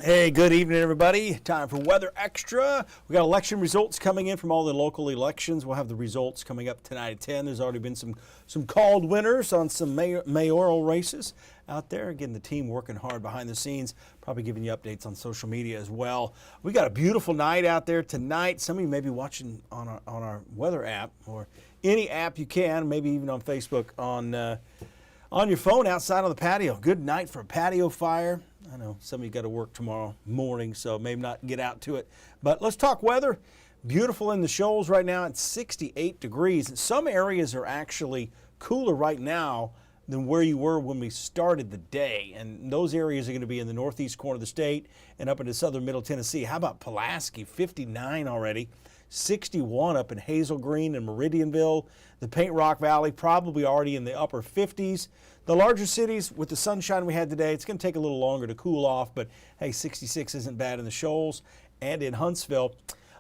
Hey, good evening, everybody. Time for Weather Extra. We got election results coming in from all the local elections. We'll have the results coming up tonight at 10. There's already been some called winners on some mayoral races out there. Again, the team working hard behind the scenes, probably giving you updates on social media as well. We got a beautiful night out there tonight. Some of you may be watching on our weather app or any app you can, maybe even on Facebook on your phone outside on the patio. Good night for a patio fire. I know some of you got to work tomorrow morning, so maybe not get out to it. But let's talk weather. Beautiful in the Shoals right now. It's 68 degrees. Some areas are actually cooler right now than where you were when we started the day. And those areas are going to be in the northeast corner of the state and up into southern middle Tennessee. How about Pulaski? 59 already. 61 up in Hazel Green and Meridianville. The Paint Rock Valley probably already in the upper 50s. The larger cities, with the sunshine we had today, it's going to take a little longer to cool off, but hey, 66 isn't bad in the Shoals and in Huntsville.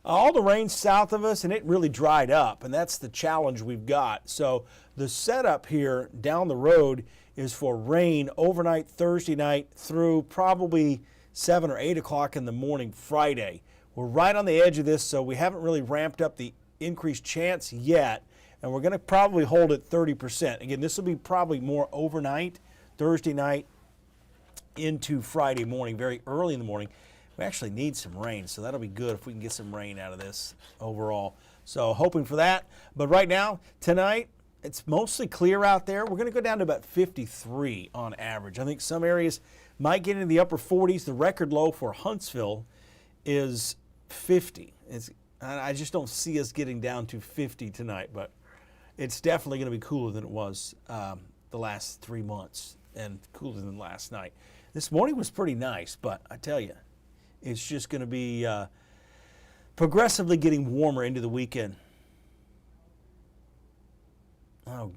All the rain south of us, and it really dried up, and that's the challenge we've got. So the setup here down the road is for rain overnight Thursday night through probably 7 or 8 o'clock in the morning Friday. We're right on the edge of this, so we haven't really ramped up the increased chance yet, and we're going to probably hold it 30%. Again, this will be probably more overnight, Thursday night into Friday morning, very early in the morning. We actually need some rain, so that'll be good if we can get some rain out of this overall. So hoping for that. But right now, tonight, it's mostly clear out there. We're going to go down to about 53 on average. I think some areas might get into the upper 40s. The record low for Huntsville is 50. I just don't see us getting down to 50 tonight, but it's definitely going to be cooler than it was the last 3 months and cooler than last night. This morning was pretty nice, but I tell you, it's just going to be progressively getting warmer into the weekend. Oh,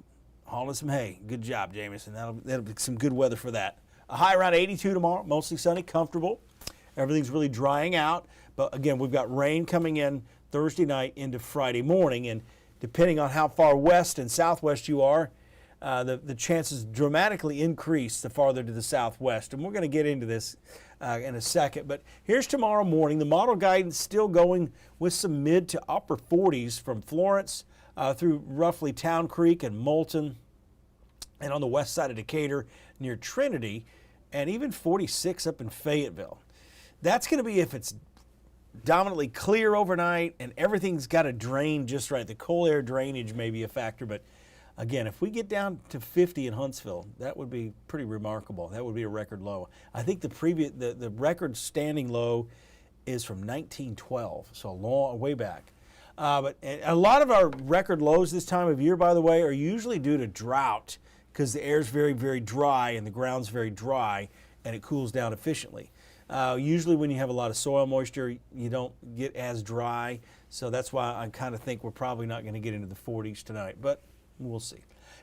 hauling some hay. Good job, Jamison. That'll be some good weather for that. A high around 82 tomorrow, mostly sunny, comfortable. Everything's really drying out. But again, we've got rain coming in Thursday night into Friday morning. And depending on how far west and southwest you are, the chances dramatically increase the farther to the southwest. And we're going to get into this in a second. But here's tomorrow morning. The model guidance still going with some mid to upper 40s from Florence through roughly Town Creek and Moulton, and on the west side of Decatur near Trinity, and even 46 up in Fayetteville. That's going to be if it's dominantly clear overnight and everything's got to drain just right. The cold air drainage may be a factor, but again, if we get down to 50 in Huntsville, that would be pretty remarkable. That would be a record low. I think the record standing low is from 1912, so way back. But a lot of our record lows this time of year, by the way, are usually due to drought because the air's very, very dry and the ground's very dry and it cools down efficiently. Usually when you have a lot of soil moisture, you don't get as dry. So that's why I kind of think we're probably not going to get into the 40s tonight, but we'll see.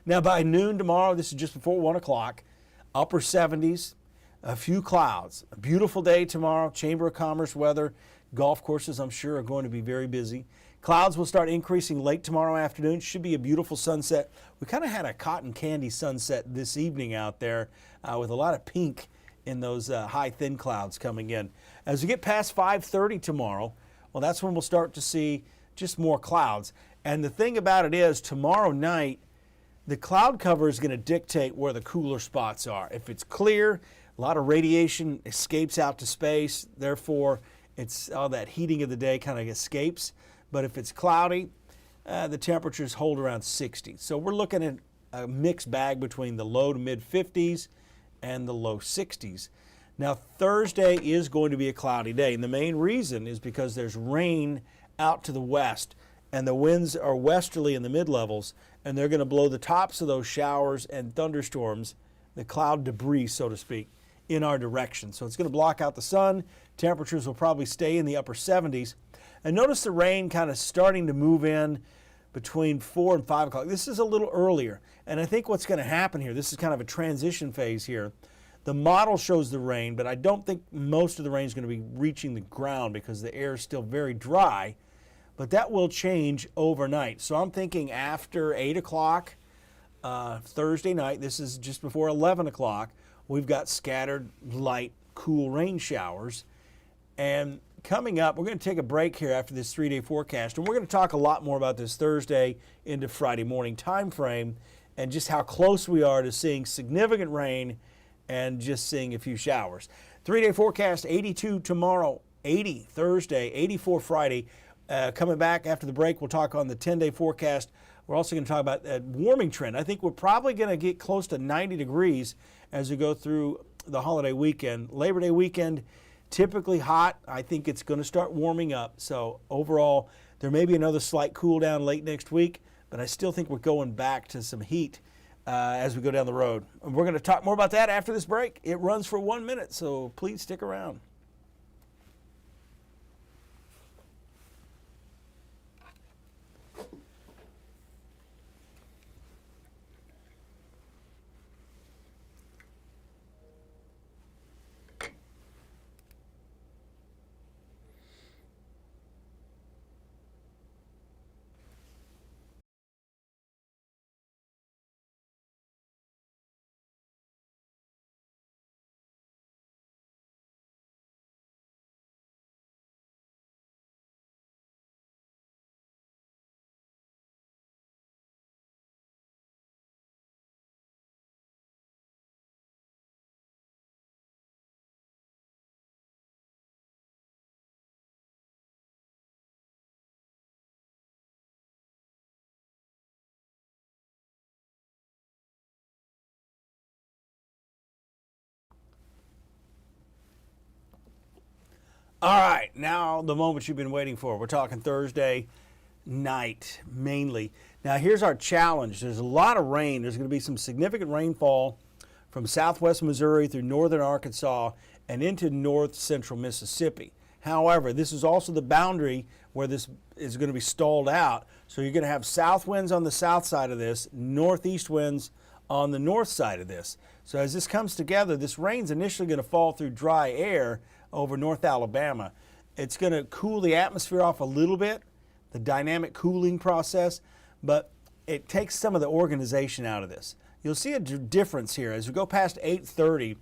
Now by noon tomorrow, this is just before 1 o'clock, upper 70s, a few clouds. A beautiful day tomorrow, Chamber of Commerce weather. Golf courses, I'm sure, are going to be very busy. Clouds will start increasing late tomorrow afternoon. Should be a beautiful sunset. We kind of had a cotton candy sunset this evening out there with a lot of pink in those high thin clouds coming in. As we get past 5:30 tomorrow, well, that's when we'll start to see just more clouds. And the thing about it is, tomorrow night, the cloud cover is going to dictate where the cooler spots are. If it's clear, a lot of radiation escapes out to space. Therefore, it's all that heating of the day kind of escapes. But if it's cloudy, the temperatures hold around 60. So we're looking at a mixed bag between the low to mid 50s and the low 60s. Now Thursday is going to be a cloudy day, and the main reason is because there's rain out to the west, and the winds are westerly in the mid-levels, and they're going to blow the tops of those showers and thunderstorms, the cloud debris, so to speak, in our direction. So it's going to block out the sun. Temperatures will probably stay in the upper 70s. And notice the rain kind of starting to move in between 4 and 5 o'clock. This is a little earlier. And I think what's going to happen here, this is kind of a transition phase here. The model shows the rain, but I don't think most of the rain is going to be reaching the ground because the air is still very dry. But that will change overnight. So I'm thinking after 8 o'clock Thursday night, this is just before 11 o'clock, we've got scattered light, cool rain showers. And coming up, we're going to take a break here after this 3-day forecast, and we're going to talk a lot more about this Thursday into Friday morning time frame and just how close we are to seeing significant rain and just seeing a few showers. 3-day forecast, 82 tomorrow, 80 Thursday, 84 Friday. Coming back after the break, we'll talk on the 10-day forecast. We're also going to talk about a warming trend. I think we're probably going to get close to 90 degrees as we go through the holiday weekend. Labor Day weekend, typically hot. I think it's going to start warming up. So overall, there may be another slight cool down late next week, but I still think we're going back to some heat as we go down the road. And we're going to talk more about that after this break. It runs for 1 minute, so please stick around. All right, now the moment you've been waiting for. We're talking Thursday night mainly. Now here's our challenge. There's a lot of rain. There's going to be some significant rainfall from southwest Missouri through northern Arkansas and into north central Mississippi. However, this is also the boundary where this is going to be stalled out. So you're going to have south winds on the south side of this, northeast winds on the north side of this. So as this comes together, this rain's initially going to fall through dry air over North Alabama. It's going to cool the atmosphere off a little bit, the dynamic cooling process, but it takes some of the organization out of this. You'll see a difference here as we go past 8:30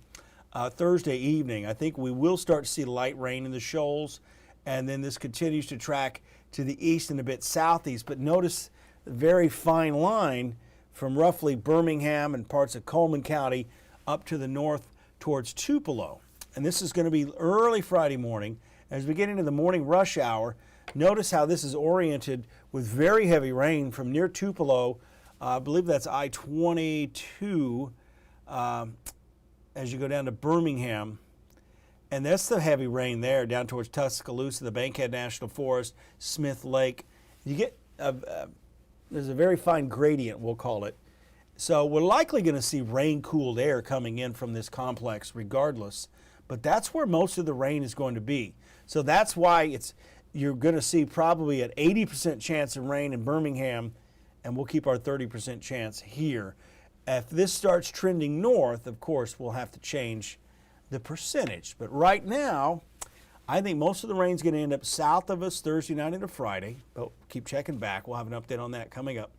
Thursday evening. I think we will start to see light rain in the shoals, and then this continues to track to the east and a bit southeast. But notice the very fine line from roughly Birmingham and parts of Coleman County up to the north towards Tupelo. And this is going to be early Friday morning. As we get into the morning rush hour, notice how this is oriented with very heavy rain from near Tupelo. I believe that's I-22 as you go down to Birmingham. And that's the heavy rain there down towards Tuscaloosa, the Bankhead National Forest, Smith Lake. You get, there's a very fine gradient, we'll call it. So we're likely going to see rain-cooled air coming in from this complex regardless. But that's where most of the rain is going to be. So that's why you're going to see probably an 80% chance of rain in Birmingham, and we'll keep our 30% chance here. If this starts trending north, of course, we'll have to change the percentage. But right now, I think most of the rain's going to end up south of us Thursday night into Friday. But keep checking back. We'll have an update on that coming up.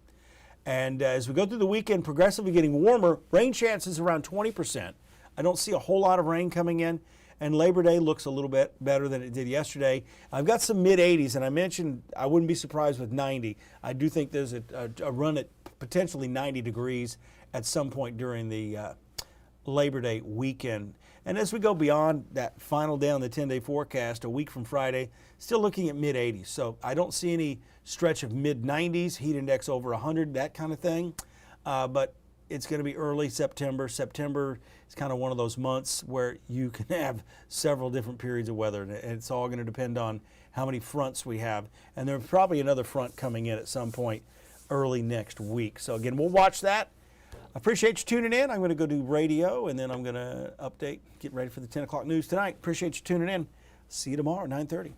And as we go through the weekend, progressively getting warmer, rain chances around 20%. I don't see a whole lot of rain coming in, and Labor Day looks a little bit better than it did yesterday. I've got some mid-80s, and I mentioned I wouldn't be surprised with 90. I do think there's a run at potentially 90 degrees at some point during the Labor Day weekend. And as we go beyond that final day on the 10-day forecast, a week from Friday, still looking at mid-80s. So I don't see any stretch of mid-90s, heat index over 100, that kind of thing. But it's going to be early September. September is kind of one of those months where you can have several different periods of weather, and it's all going to depend on how many fronts we have. And there's probably another front coming in at some point early next week. So again, we'll watch that. I appreciate you tuning in. I'm going to go do radio, and then I'm going to update, get ready for the 10 o'clock news tonight. Appreciate you tuning in. See you tomorrow at 9:30.